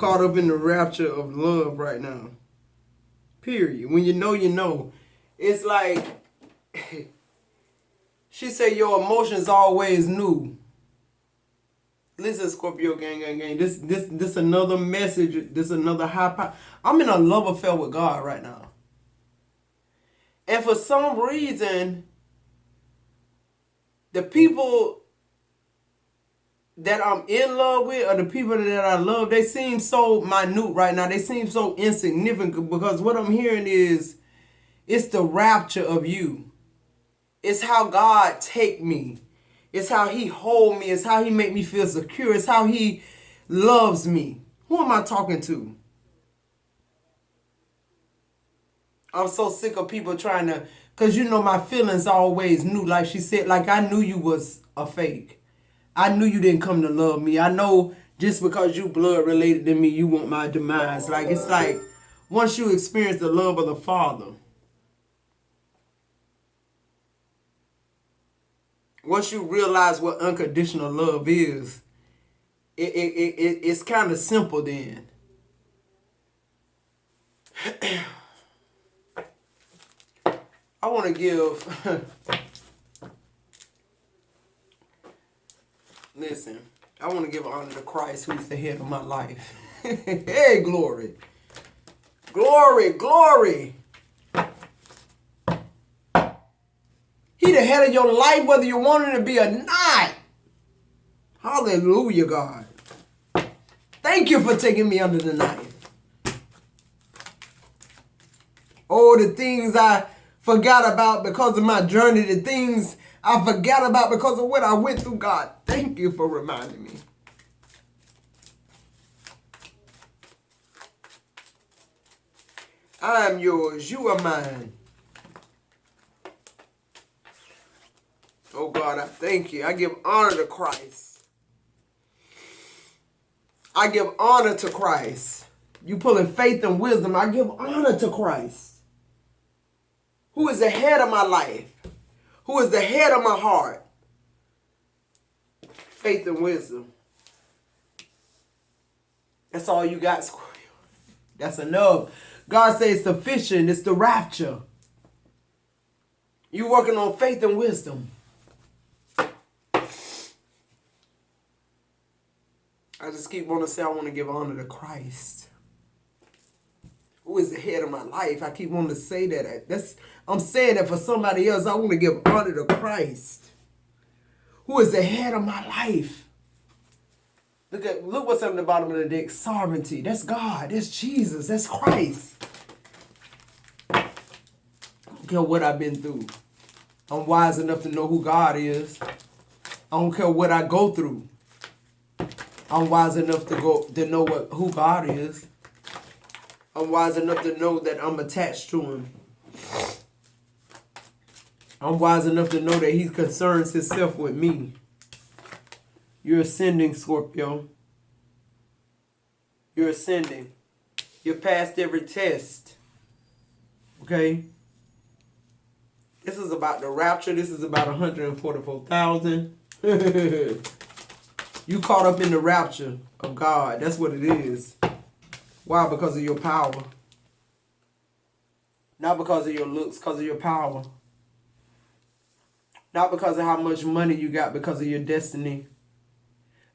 caught up in the rapture of love right now. Period. When you know, you know. It's like, she said your emotions always new. Listen, Scorpio gang. This another message. This another high power. I'm in a love affair with God right now. And for some reason, the people that I'm in love with or the people that I love, they seem so minute right now. They seem so insignificant because what I'm hearing is it's the rapture of you. It's how God take me. It's how he hold me. It's how he make me feel secure. It's how he loves me. Who am I talking to? I'm so sick of people trying to, because you know my feelings always knew. Like she said, like I knew you was a fake. I knew you didn't come to love me. I know just because you blood related to me, you want my demise. Like it's like once you experience the love of the Father, once you realize what unconditional love is, it's kind of simple then. I want to give, listen, I want to give honor to Christ who's the head of my life. Hey, glory. Glory, glory. He the head of your life whether you want him to be or not. Hallelujah, God. Thank you for taking me under the knife. Oh, the things I forgot about because of my journey, the things I forgot about because of what I went through, God. Thank you for reminding me. I am yours, you are mine. Oh God, I thank you. I give honor to Christ. I give honor to Christ. You pulling faith and wisdom. I give honor to Christ, who is the head of my life, who is the head of my heart. Faith and wisdom. That's all you got, Scorpio. That's enough. God says sufficient. It's the rapture. You working on faith and wisdom. I just keep wanting to say I want to give honor to Christ, who is the head of my life. I keep wanting to say that. I'm saying that for somebody else. I want to give honor to Christ, who is the head of my life. Look what's on the bottom of the deck. Sovereignty. That's God. That's Jesus. That's Christ. I don't care what I've been through. I'm wise enough to know who God is. I don't care what I go through. I'm wise enough to know who God is. I'm wise enough to know that I'm attached to him. I'm wise enough to know that he concerns himself with me. You're ascending, Scorpio. You're ascending. You're past every test. Okay? This is about the rapture. This is about 144,000. You caught up in the rapture of God. That's what it is. Why? Because of your power. Not because of your looks, because of your power. Not because of how much money you got, because of your destiny.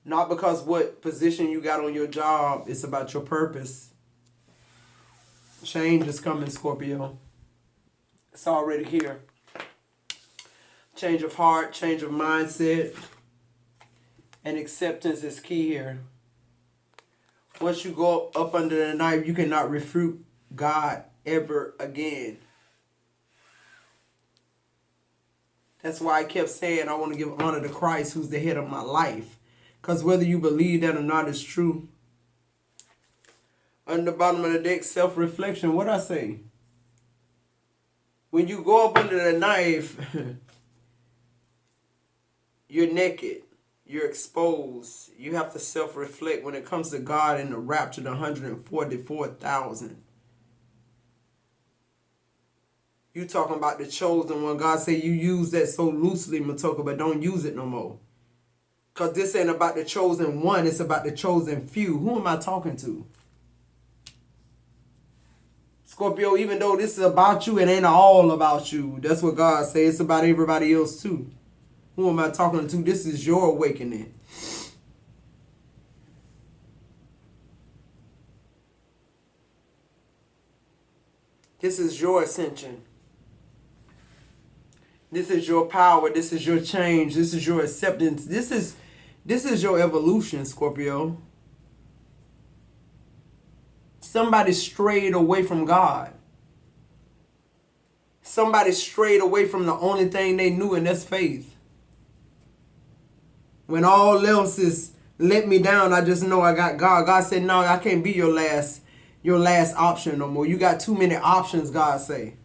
Not because what position you got on your job. It's about your purpose. Change is coming, Scorpio. It's already here. Change of heart, change of mindset. And acceptance is key here. Once you go up under the knife, you cannot refute God ever again. That's why I kept saying I want to give honor to Christ, who's the head of my life. Because whether you believe that or not is true. On the bottom of the deck, self-reflection. What I say? When you go up under the knife, you're naked. You're exposed. You have to self-reflect when it comes to God and the rapture, the 144,000. You talking about the chosen one. God said you use that so loosely, Matoka, but don't use it no more. Because this ain't about the chosen one. It's about the chosen few. Who am I talking to? Scorpio, even though this is about you, it ain't all about you. That's what God says. It's about everybody else too. Who am I talking to? This is your awakening. This is your ascension. This is your power. This is your change. This is your acceptance. This is your evolution, Scorpio. Somebody strayed away from God. Somebody strayed away from the only thing they knew, and that's faith. When all else is let me down, I just know I got God. God said, no, I can't be your last option no more. You got too many options, God say,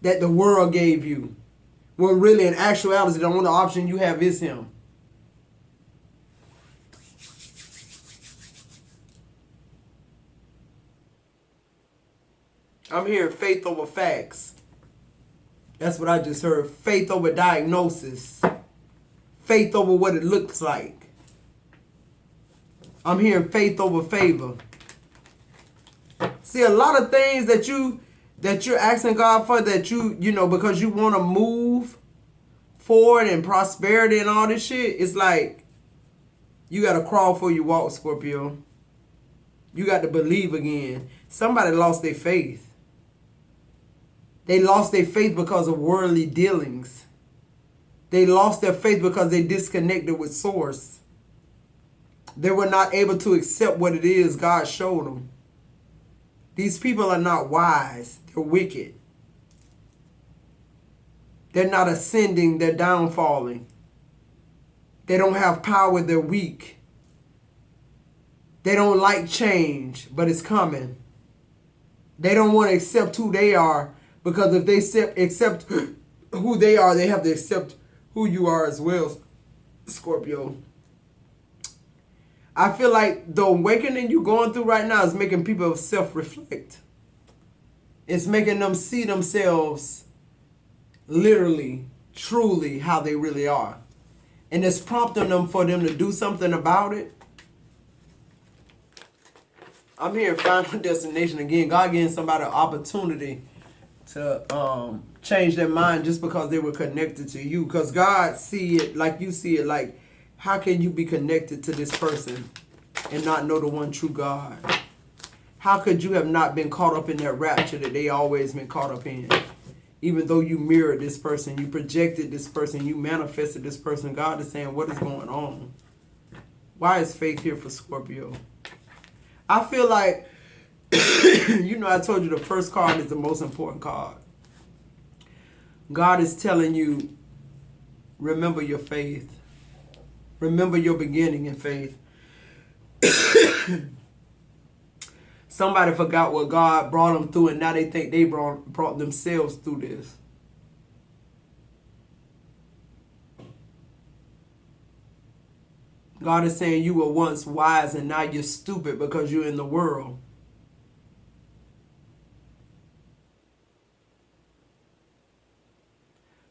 that the world gave you. When really, in actuality, the only option you have is Him. I'm hearing faith over facts. That's what I just heard. Faith over diagnosis. Faith over what it looks like. I'm hearing faith over favor. See, a lot of things that you're asking God for, that you know, because you want to move forward and prosperity and all this shit, it's like you got to crawl before you walk, Scorpio. You got to believe again. Somebody lost their faith. They lost their faith because of worldly dealings. They lost their faith because they disconnected with Source. They were not able to accept what it is God showed them. These people are not wise. They're wicked. They're not ascending. They're downfalling. They don't have power. They're weak. They don't like change, but it's coming. They don't want to accept who they are, because if they accept who they are, they have to accept who you are as well, Scorpio. I feel like the awakening you're going through right now is making people self-reflect. It's making them see themselves literally, truly how they really are. And it's prompting them for them to do something about it. I'm hearing final destination again. God giving somebody an opportunity to change their mind just because they were connected to you. Because God see it like you see it. Like, how can you be connected to this person and not know the one true God? How could you have not been caught up in that rapture that they always been caught up in? Even though you mirrored this person, you projected this person, you manifested this person, God is saying, what is going on? Why is faith here for Scorpio? I feel like, you know, I told you the first card is the most important card. God is telling you, remember your faith. Remember your beginning in faith. Somebody forgot what God brought them through, and now they think they brought themselves through this. God is saying you were once wise and now you're stupid because you're in the world.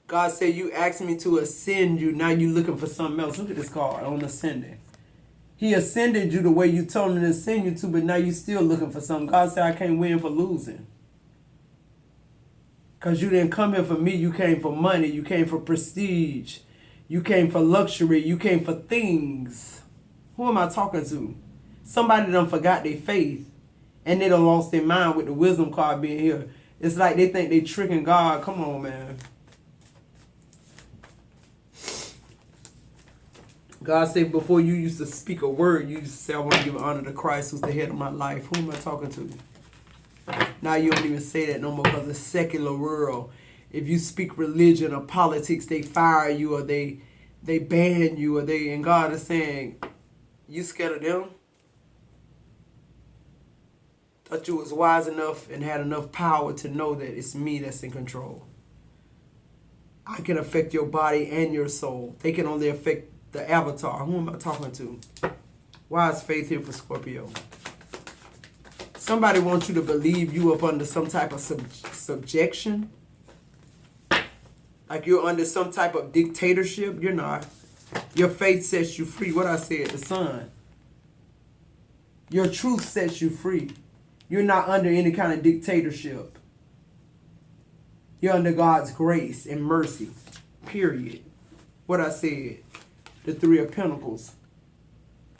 God said you asked me to ascend you, now you're looking for something else. Look at this card on ascending. He ascended you the way you told him to ascend you to, but now you're still looking for something. God said, I can't win for losing. Because you didn't come here for me. You came for money. You came for prestige. You came for luxury. You came for things. Who am I talking to? Somebody done forgot their faith. And they done lost their mind with the wisdom card being here. It's like they think they tricking God. Come on, man. God said before you used to speak a word, you used to say, I want to give honor to Christ who's the head of my life. Who am I talking to? Now you don't even say that no more because the secular world, if you speak religion or politics, they fire you or they ban you and God is saying, you scared of them? Thought you was wise enough and had enough power to know that it's me that's in control. I can affect your body and your soul. They can only affect the avatar. Who am I talking to? Why is faith here for Scorpio? Somebody wants you to believe you up under some type of subjection. Like you're under some type of dictatorship. You're not. Your faith sets you free. What I said, the sun. Your truth sets you free. You're not under any kind of dictatorship. You're under God's grace and mercy. Period. What I said. The Three of Pentacles.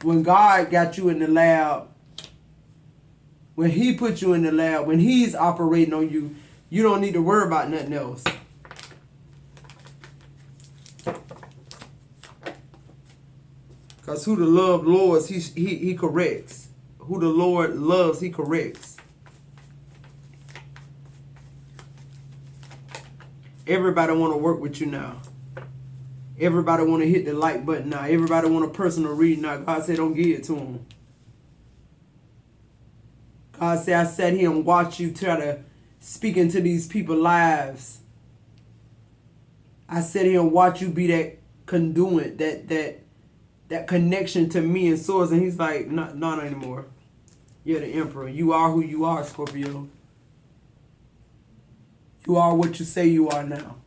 When God got you in the lab, when he put you in the lab, when he's operating on you, you don't need to worry about nothing else. Because who the Lord loves, he corrects. Who the Lord loves, he corrects. Everybody want to work with you now. Everybody want to hit the like button now. Everybody want a personal read now. God said, don't give it to them. God said, I sat here and watched you try to speak into these people's lives. I sat here and watched you be that conduit, that connection to me and source. And he's like, not anymore. You're the emperor. You are who you are, Scorpio. You are what you say you are now.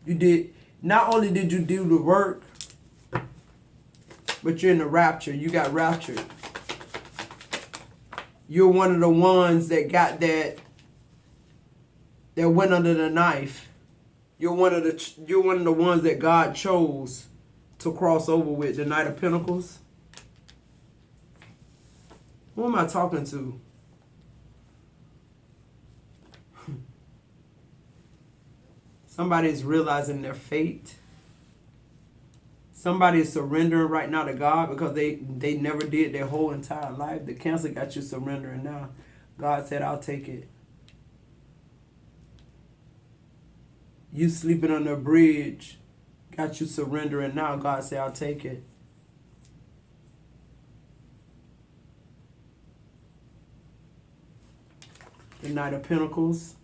You did. Not only did you do the work, but you're in the rapture. You got raptured. You're one of the ones that got that went under the knife. You're one of the ones that God chose to cross over with. The Knight of Pentacles. Who am I talking to? Somebody is realizing their fate. Somebody is surrendering right now to God because they never did their whole entire life. The Cancer got you surrendering now. God said, I'll take it. You sleeping on a bridge got you surrendering now. God said, I'll take it. The Knight of Pentacles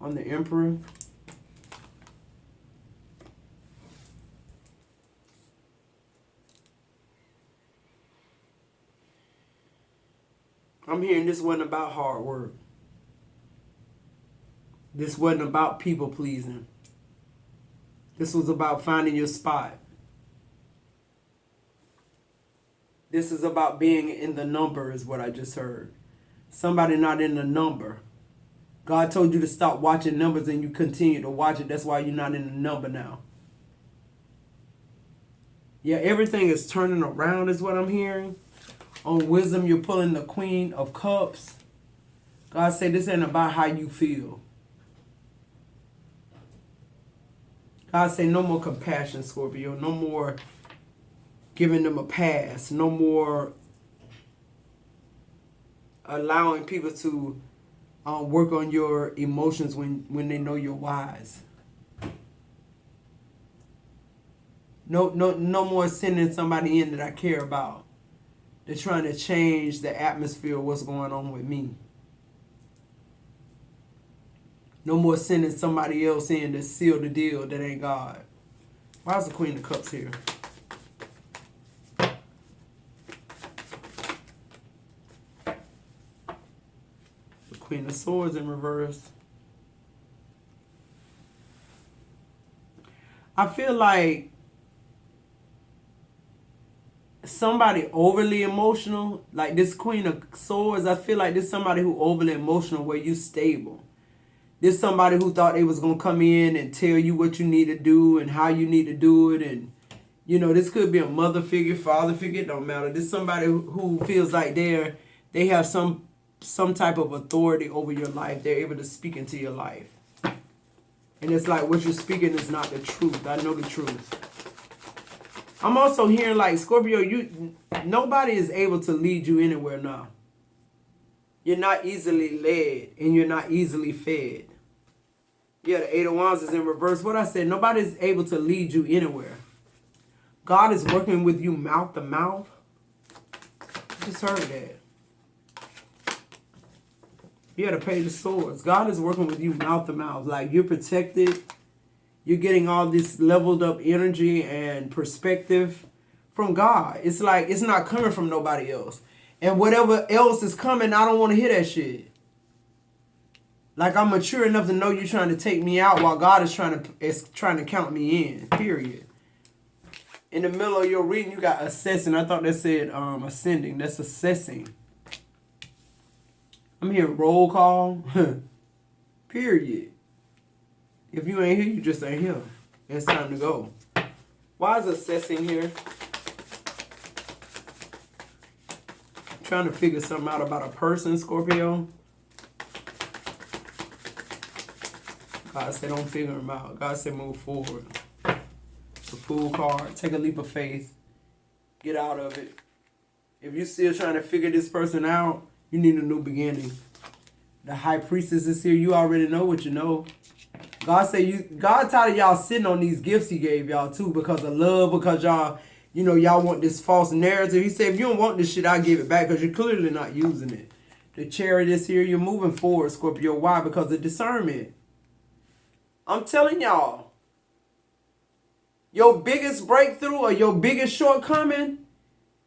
on the Emperor. I'm hearing this wasn't about hard work. This wasn't about people pleasing. This was about finding your spot. This is about being in the number is what I just heard. Somebody not in the number. God told you to stop watching numbers and you continue to watch it. That's why you're not in the number now. Yeah, everything is turning around is what I'm hearing. On wisdom, you're pulling the Queen of Cups. God said this ain't about how you feel. God said no more compassion, Scorpio. No more giving them a pass. No more allowing people to work on your emotions when they know you're wise. No more sending somebody in that I care about. They're trying to change the atmosphere of what's going on with me. No more sending somebody else in to seal the deal that ain't God. Why is the Queen of Cups here? The Queen of Swords in reverse. I feel like somebody overly emotional, like this Queen of Swords, I feel like this somebody who overly emotional where you stable. This somebody who thought they was going to come in and tell you what you need to do and how you need to do it. And, you know, this could be a mother figure, father figure, it don't matter. This somebody who feels like they have some type of authority over your life. They're able to speak into your life. And it's like what you're speaking is not the truth. I know the truth. I'm also hearing like, Scorpio, nobody is able to lead you anywhere now. You're not easily led and you're not easily fed. Yeah, the Eight of Wands is in reverse. What I said, nobody is able to lead you anywhere. God is working with you mouth to mouth. I just heard that. Yeah, the Page of Swords. God is working with you mouth to mouth. Like you're protected. You're getting all this leveled up energy and perspective from God. It's like it's not coming from nobody else. And whatever else is coming, I don't want to hear that shit. Like I'm mature enough to know you're trying to take me out while God is trying to count me in. Period. In the middle of your reading, you got assessing. I thought that said ascending. That's assessing. I'm hearing roll call. Period. If you ain't here, you just ain't here. It's time to go. Why is assessing here? Trying to figure something out about a person, Scorpio. God said don't figure him out. God said move forward. It's a Fool card. Take a leap of faith. Get out of it. If you're still trying to figure this person out, you need a new beginning. The High Priestess is here. You already know what you know. God said God tired of y'all sitting on these gifts he gave y'all too because of love, because y'all, y'all want this false narrative. He said, if you don't want this shit, I'll give it back because you're clearly not using it. The Chariot is here. You're moving forward, Scorpio. Why? Because of discernment. I'm telling y'all, your biggest breakthrough or your biggest shortcoming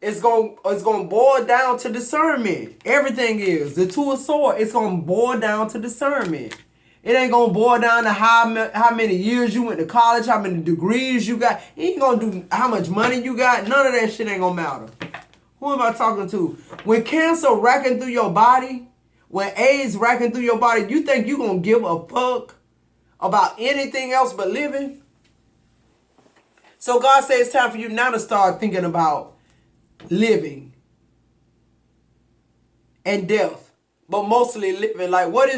is going to boil down to discernment. Everything is. The Two of Swords, it's going to boil down to discernment. It ain't going to boil down to how many years you went to college, how many degrees you got. It ain't going to do how much money you got. None of that shit ain't going to matter. Who am I talking to? When cancer racking through your body, when AIDS racking through your body, you think you going to give a fuck about anything else but living? So God says it's time for you now to start thinking about living and death, but mostly living. Like, I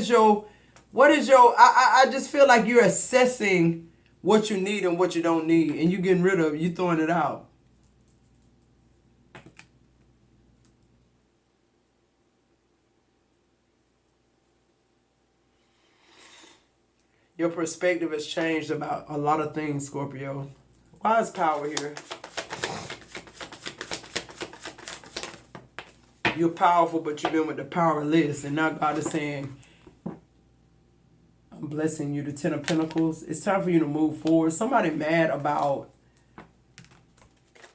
just feel like you're assessing what you need and what you don't need, and you getting rid of it, you throwing it out. Your perspective has changed about a lot of things, Scorpio. Why is power here? You're powerful, but you've been with the powerless. And now God is saying, I'm blessing you, the Ten of Pentacles. It's time for you to move forward. Somebody mad about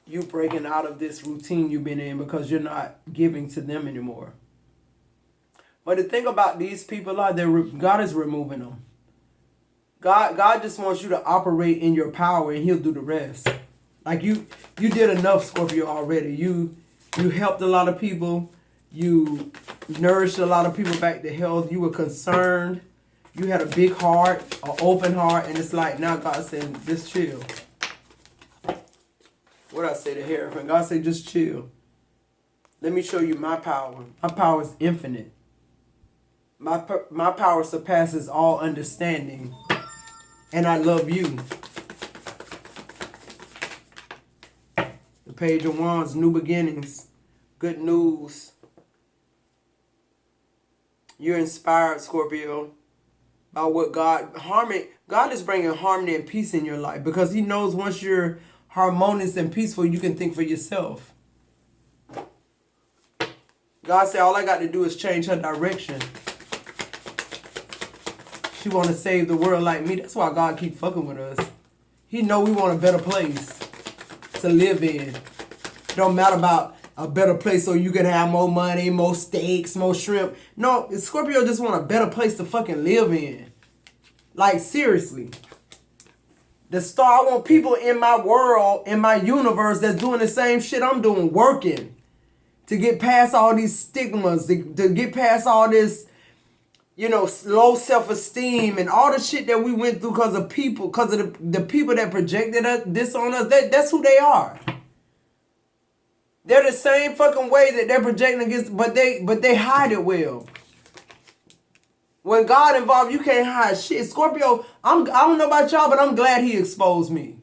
you breaking out of this routine you've been in because you're not giving to them anymore. But the thing about these people are God is removing them. God just wants you to operate in your power and he'll do the rest. Like you did enough, Scorpio, already. You helped a lot of people. You nourished a lot of people back to health. You were concerned. You had a big heart, an open heart. And it's like, now God said, just chill. What I say to Hierophant? God said, just chill. Let me show you my power. My power is infinite. My power surpasses all understanding. And I love you. The Page of Wands, new beginnings, good news. You're inspired, Scorpio, by what God is bringing harmony and peace in your life because he knows once you're harmonious and peaceful, you can think for yourself. God said, all I got to do is change her direction. She want to save the world like me. That's why God keep fucking with us. He know we want a better place to live in. It don't matter about a better place so you can have more money, more steaks, more shrimp. No, Scorpio just want a better place to fucking live in. Like, seriously. I want people in my world, in my universe that's doing the same shit I'm doing, working. To get past all these stigmas, to get past all this, low self-esteem and all the shit that we went through because of people, because of the people that projected this on us. That's who they are. They're the same fucking way that they're projecting against, but they hide it well. When God involved, you can't hide shit. Scorpio, I don't know about y'all, but I'm glad he exposed me.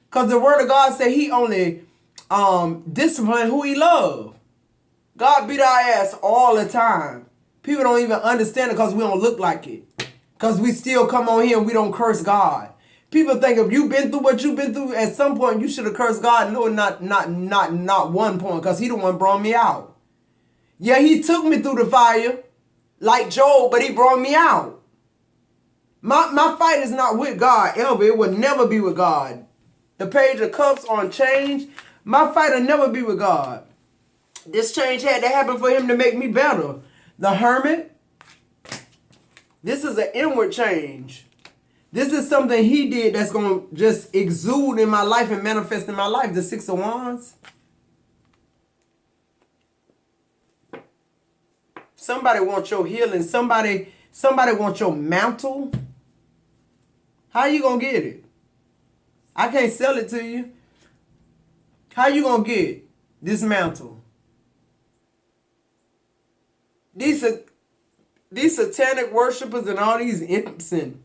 Because the word of God said he only disciplined who he loved. God beat our ass all the time. People don't even understand it because we don't look like it. Because we still come on here and we don't curse God. People think if you've been through what you've been through, at some point you should have cursed God. No, not one point, because he the one brought me out. Yeah, he took me through the fire, like Job, but he brought me out. My fight is not with God, ever. It will never be with God. The Page of Cups on change. My fight will never be with God. This change had to happen for him to make me better. The Hermit. This is an inward change. This is something he did that's going to just exude in my life and manifest in my life. The Six of Wands. Somebody wants your healing. Somebody wants your mantle. How you gonna get it? I can't sell it to you. How you gonna get this mantle? These satanic worshipers and all these imps and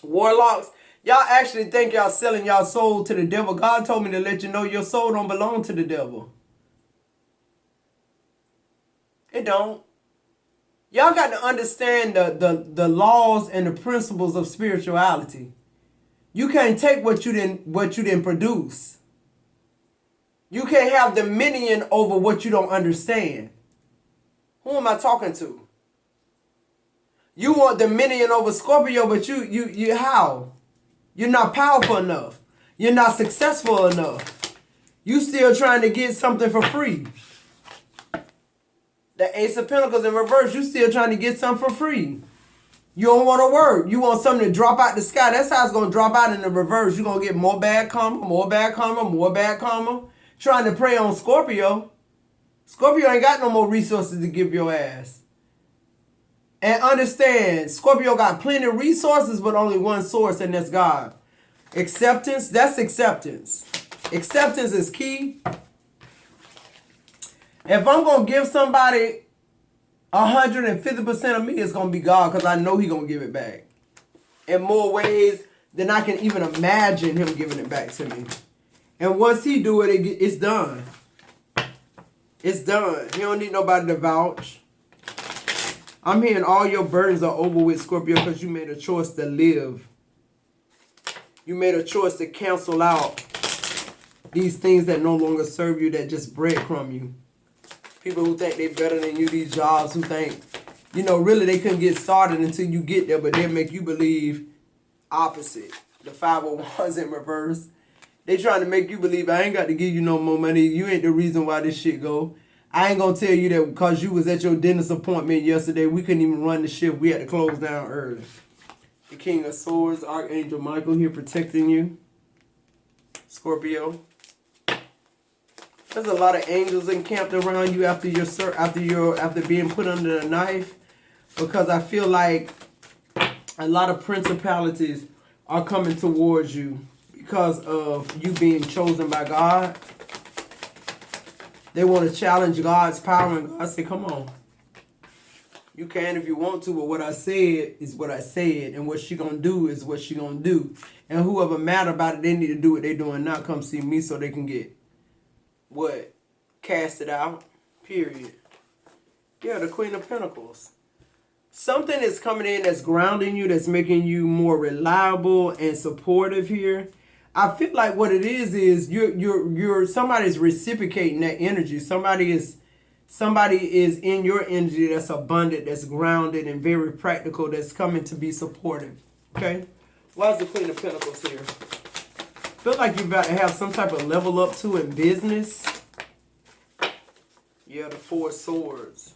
warlocks, y'all actually think y'all selling y'all soul to the devil. God told me to let you know your soul don't belong to the devil. It don't. Y'all got to understand the laws and the principles of spirituality. You can't take what you didn't produce. You can't have dominion over what you don't understand. Who am I talking to? You want dominion over Scorpio, but you how? You're not powerful enough. You're not successful enough. You still trying to get something for free. The Ace of Pentacles in reverse, you still trying to get something for free. You don't want to work. You want something to drop out the sky. That's how it's going to drop out in the reverse. You're going to get more bad karma, more bad karma, more bad karma. Trying to prey on Scorpio. Scorpio ain't got no more resources to give your ass. And understand, Scorpio got plenty of resources, but only one source, and that's God. Acceptance, that's acceptance. Acceptance is key. If I'm going to give somebody 150% of me, it's going to be God, because I know He's going to give it back. In more ways than I can even imagine Him giving it back to me. And once He do it, it's done. It's done. He don't need nobody to vouch. I'm hearing all your burdens are over with, Scorpio, because you made a choice to live. You made a choice to cancel out these things that no longer serve you, that just breadcrumb you. People who think they're better than you, these jobs who think, really they couldn't get started until you get there, but they'll make you believe opposite. The 501s in reverse. They trying to make you believe I ain't got to give you no more money. You ain't the reason why this shit go. I ain't going to tell you that because you was at your dentist appointment yesterday, we couldn't even run the shift. We had to close down early. The King of Swords, Archangel Michael here protecting you. Scorpio. There's a lot of angels encamped around you after being put under the knife, because I feel like a lot of principalities are coming towards you because of you being chosen by God. They want to challenge God's power, and God said, come on. You can if you want to, but what I said is what I said, and what she gonna do is what she gonna do. And whoever mad about it, they need to do what they doing now. Come see me so they can get what? Cast it out. Period. Yeah, the Queen of Pentacles. Something is coming in that's grounding you, that's making you more reliable and supportive here. I feel like what it is you're somebody's reciprocating that energy. Somebody is in your energy that's abundant, that's grounded and very practical, that's coming to be supportive. Okay? Why is the Queen of Pentacles here? Feel like you're about to have some type of level up to in business. Yeah, the Four of Swords.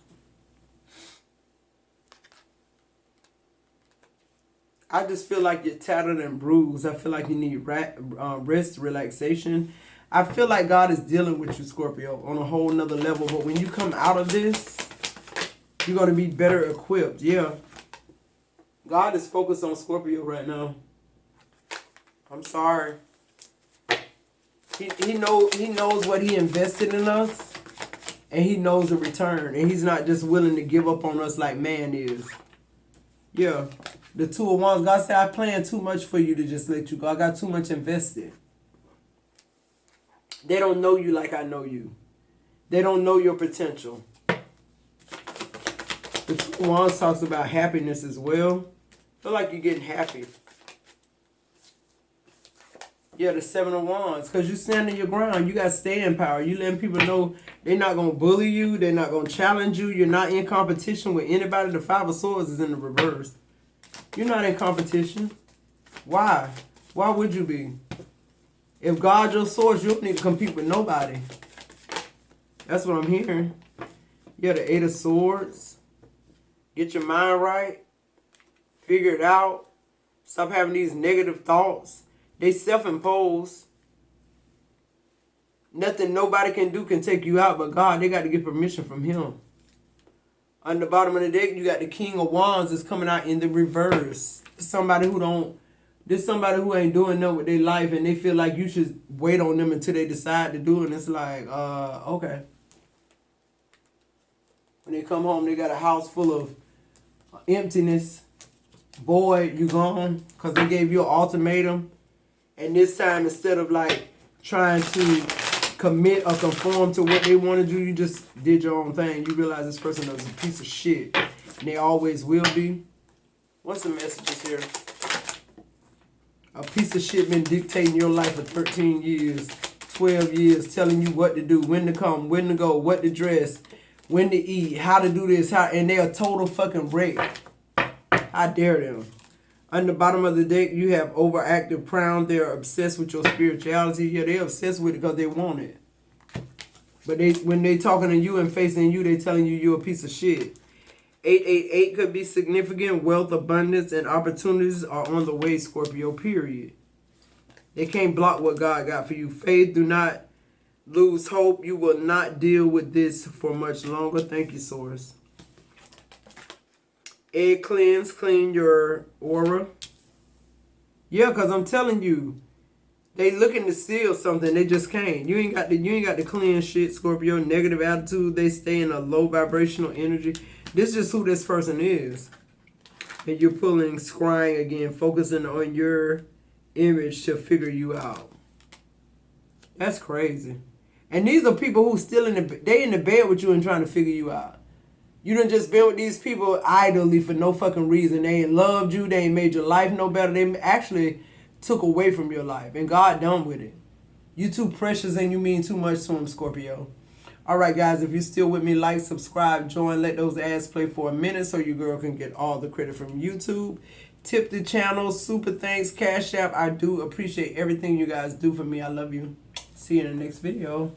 I just feel like you're tattered and bruised. I feel like you need rest, relaxation. I feel like God is dealing with you, Scorpio, on a whole nother level. But when you come out of this, you're going to be better equipped. Yeah. God is focused on Scorpio right now. I'm sorry. He knows what He invested in us. And He knows the return. And He's not just willing to give up on us like man is. Yeah. The Two of Wands, God said, I plan too much for you to just let you go. I got too much invested. They don't know you like I know you. They don't know your potential. The Two of Wands talks about happiness as well. Feel like you're getting happy. Yeah, the Seven of Wands. Because you standing your ground. You got staying power. You letting people know they're not going to bully you. They're not going to challenge you. You're not in competition with anybody. The Five of Swords is in the reverse. You're not in competition. Why? Why would you be? If God's your source, you don't need to compete with nobody. That's what I'm hearing. Yeah, the Eight of Swords. Get your mind right. Figure it out. Stop having these negative thoughts. They self-impose. Nothing nobody can do can take you out but God. They got to get permission from Him. On the bottom of the deck, you got the King of Wands is coming out in the reverse. Somebody who don't, this somebody who ain't doing nothing with their life and they feel like you should wait on them until they decide to do it. And it's like, okay. When they come home, they got a house full of emptiness, void, you gone, because they gave you an ultimatum. And this time, instead of like trying to commit or conform to what they want to do, you just did your own thing. You realize this person is a piece of shit. And they always will be. What's the messages here? A piece of shit been dictating your life for 13 years, 12 years, telling you what to do, when to come, when to go, what to dress, when to eat, how to do this, and they're a total fucking wreck. How dare them? On the bottom of the deck, you have overactive crown. They're obsessed with your spirituality. Yeah, they're obsessed with it because they want it. But when they talking to you and facing you, they telling you you're a piece of shit. 888 could be significant. Wealth, abundance, and opportunities are on the way, Scorpio, period. They can't block what God got for you. Faith, do not lose hope. You will not deal with this for much longer. Thank you, Source. Egg cleanse, clean your aura. Yeah, because I'm telling you, they looking to steal something, they just can't. You ain't got the clean shit, Scorpio. Negative attitude, they stay in a low vibrational energy. This is just who this person is. And you're pulling, scrying again, focusing on your image to figure you out. That's crazy. And these are people who still in the bed with you and trying to figure you out. You done just been with these people idly for no fucking reason. They ain't loved you. They ain't made your life no better. They actually took away from your life. And God done with it. You too precious and you mean too much to him, Scorpio. All right, guys. If you're still with me, like, subscribe, join. Let those ads play for a minute so your girl can get all the credit from YouTube. Tip the channel. Super thanks. Cash App. I do appreciate everything you guys do for me. I love you. See you in the next video.